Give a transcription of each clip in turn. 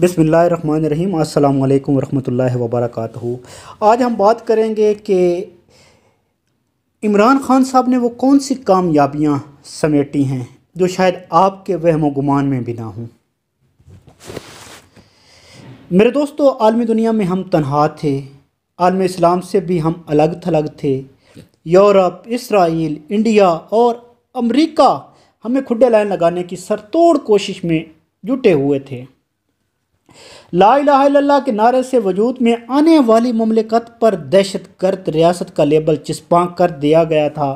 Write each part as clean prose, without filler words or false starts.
बिस्मिल्लाहिर्रहमानिर्रहीम। अस्सलाम वालेकुम वरहमतुल्लाहि वबरकातुहू। आज हम बात करेंगे कि इमरान खान साहब ने वो कौन सी कामयाबियां समेटी हैं जो शायद आपके वहम व गुमान में भी ना हों। मेरे दोस्तों, आलमी दुनिया में हम तन्हा थे, आलम इस्लाम से भी हम अलग थलग थे। यूरोप, इसराइल, इंडिया और अमेरिका हमें खुड्डे लाइन लगाने की सरतोड़ कोशिश में जुटे हुए थे। ला इलाहा इल्लल्लाह के नारे से वजूद में आने वाली मुमलिकत पर दहशतगर्द रियासत का लेबल चिस्पां कर दिया गया था।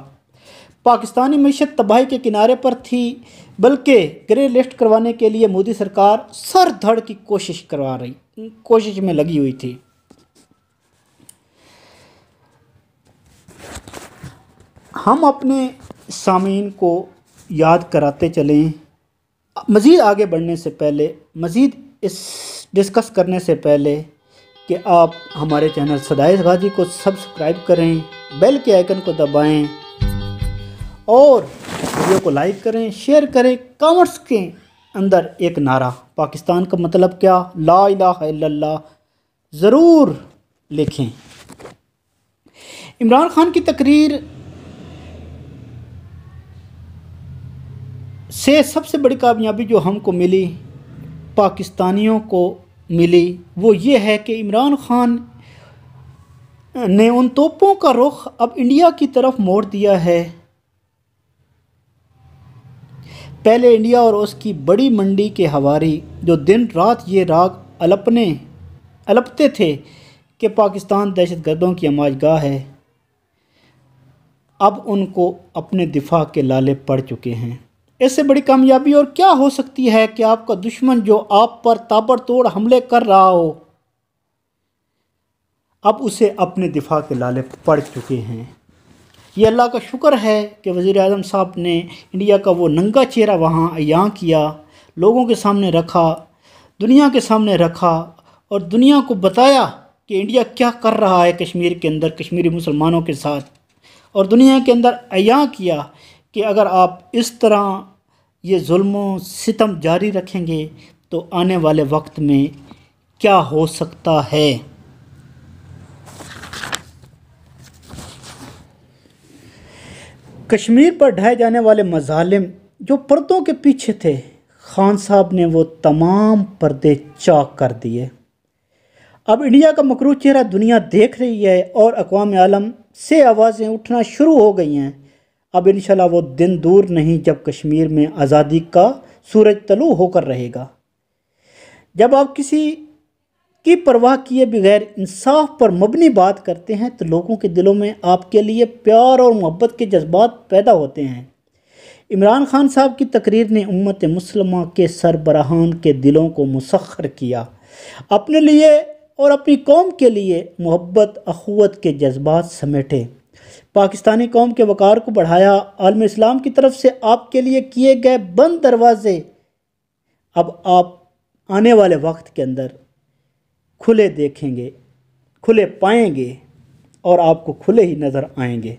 पाकिस्तानी मीशत तबाही के किनारे पर थी, बल्कि ग्रे लिस्ट करवाने के लिए मोदी सरकार सर धड़ की कोशिश में लगी हुई थी। हम अपने सामीन को याद कराते चलें, मज़ीद आगे बढ़ने से पहले, मज़ीद इस डिस्कस करने से पहले कि आप हमारे चैनल सदाए गाजी को सब्सक्राइब करें, बेल के आइकन को दबाएं और वीडियो को लाइक करें, शेयर करें। कमेंट्स के अंदर एक नारा पाकिस्तान का मतलब क्या, ला इलाहा इल्लल्लाह ज़रूर लिखें। इमरान खान की तकरीर से सबसे बड़ी कामयाबी जो हमको मिली, पाकिस्तानियों को मिली, वो ये है कि इमरान खान ने उन तोपों का रुख अब इंडिया की तरफ मोड़ दिया है। पहले इंडिया और उसकी बड़ी मंडी के हवारी जो दिन रात ये राग अलपते थे कि पाकिस्तान दहशतगर्दों की अमाजगाह है, अब उनको अपने दिफा के लाले पड़ चुके हैं। इससे बड़ी कामयाबी और क्या हो सकती है कि आपका दुश्मन जो आप पर ताबड़तोड़ हमले कर रहा हो, अब उसे अपने दिफा के लाले पड़ चुके हैं। ये अल्लाह का शुक्र है कि वज़ीर आज़म साहब ने इंडिया का वो नंगा चेहरा वहाँ अयां किया, लोगों के सामने रखा, दुनिया के सामने रखा और दुनिया को बताया कि इंडिया क्या कर रहा है कश्मीर के अंदर, कश्मीरी मुसलमानों के साथ, और दुनिया के अंदर अयां किया कि अगर आप इस तरह ये जुल्म सितम जारी रखेंगे तो आने वाले वक्त में क्या हो सकता है। कश्मीर पर ढाए जाने वाले मजालिम जो पर्दों के पीछे थे, खान साहब ने वो तमाम पर्दे चाक कर दिए। अब इंडिया का मकरू चेहरा दुनिया देख रही है और अक़वाम आलम से आवाज़ें उठना शुरू हो गई हैं। अब इंशाल्लाह वो दिन दूर नहीं जब कश्मीर में आज़ादी का सूरज तलू होकर रहेगा। जब आप किसी की परवाह किए बगैर इंसाफ पर मबनी बात करते हैं तो लोगों के दिलों में आपके लिए प्यार और मोहब्बत के जज्बात पैदा होते हैं। इमरान खान साहब की तकरीर ने उम्मत मुस्लिमा के सरबराहान के दिलों को मुसख्खर किया, अपने लिए और अपनी कौम के लिए मोहब्बत अखुवत के जज्बात समेटे, पाकिस्तानी कौम के वक़ार को बढ़ाया। आलम इस्लाम की तरफ से आपके लिए किए गए बंद दरवाज़े अब आप आने वाले वक्त के अंदर खुले देखेंगे, खुले पाएंगे और आपको खुले ही नज़र आएंगे।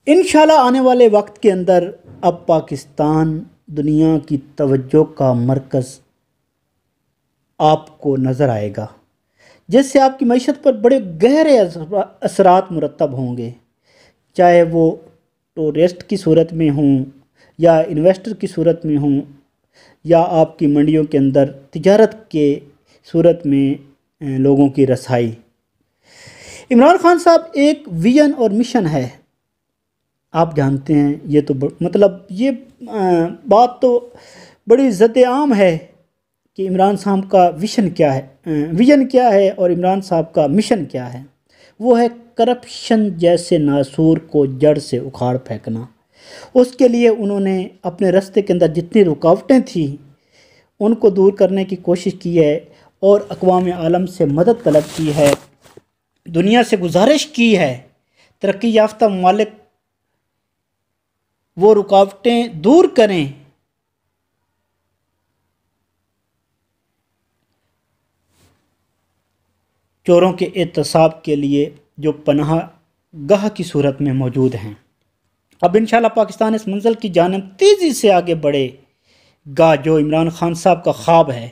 इंशाल्लाह आने वाले वक्त के अंदर अब पाकिस्तान दुनिया की तवज्जो का मरकज़ आपको नज़र आएगा, जिससे आपकी मईशत पर बड़े गहरे असरात मुरतब होंगे, चाहे वो टूरिस्ट की सूरत में हों या इन्वेस्टर की सूरत में हों या आपकी मंडियों के अंदर तिजारत के सूरत में लोगों की रसाई। इमरान खान साहब एक विजन और मिशन है, आप जानते हैं। ये तो मतलब ये बात तो बड़ी इज़्ज़त आम है कि इमरान साहब का विजन क्या है और इमरान साहब का मिशन क्या है। वो है करप्शन जैसे नासूर को जड़ से उखाड़ फेंकना। उसके लिए उन्होंने अपने रास्ते के अंदर जितनी रुकावटें थी उनको दूर करने की कोशिश की है और अक़वाम आलम से मदद तलब की है, दुनिया से गुजारिश की है तरक्की याफ्ता ममालिक वो रुकावटें दूर करें। चोरों के एहतसाब के लिए जो पनाह गाह की सूरत में मौजूद हैं। अब इंशाल्लाह पाकिस्तान इस मंजिल की जानिब तेज़ी से आगे बढ़े گا جو عمران خان صاحب کا خواب ہے،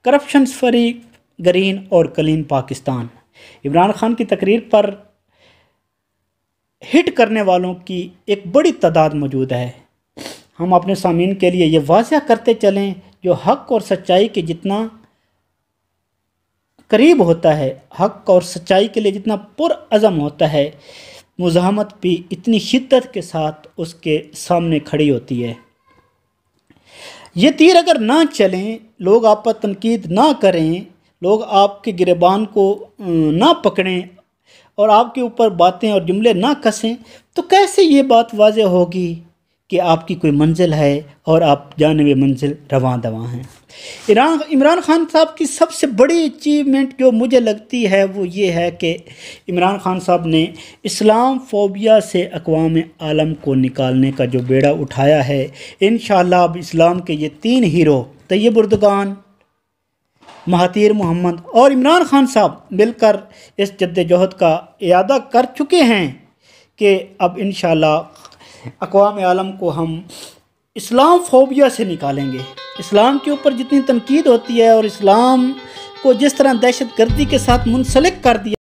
کرپشن فری گرین اور کلین پاکستان۔ عمران خان کی تقریر پر ہٹ کرنے والوں کی ایک بڑی تعداد موجود ہے۔ ہم اپنے سامعین کے لیے یہ واضح کرتے چلیں، جو حق اور سچائی کے جتنا قریب ہوتا ہے، حق اور سچائی کے لیے جتنا پرعزم ہوتا ہے، مزاحمت بھی اتنی شدت کے ساتھ اس کے سامنے کھڑی ہوتی ہے۔ یہ تیر اگر نہ چلیں، لوگ آپ پر تنقید نہ کریں، لوگ آپ کے گریبان کو نہ پکڑیں اور آپ کے اوپر باتیں اور جملے نہ کسیں، تو کیسے یہ بات واضح ہوگی کہ آپ کی کوئی منزل ہے اور آپ جانب منزل رواں دواں ہیں۔ عمران خان صاحب کی سب سے بڑی اچیومنٹ جو مجھے لگتی ہے وہ یہ ہے کہ عمران خان صاحب نے اسلام فوبیا سے اقوام عالم کو نکالنے کا جو بیڑا اٹھایا ہے۔ انشاءاللہ اب اسلام کے یہ 3 hero Tayyip Erdogan, Mahathir Mohamad اور عمران خان صاحب مل کر اس جدوجہد کا اعادہ کر چکے ہیں کہ اب انشاءاللہ اقوام عالم کو ہم اسلام فوبیا سے نکالیں گے۔ اسلام کے اوپر جتنی تنقید ہوتی ہے اور اسلام کو جس طرح دہشت گردی کے ساتھ منسلک کر دیا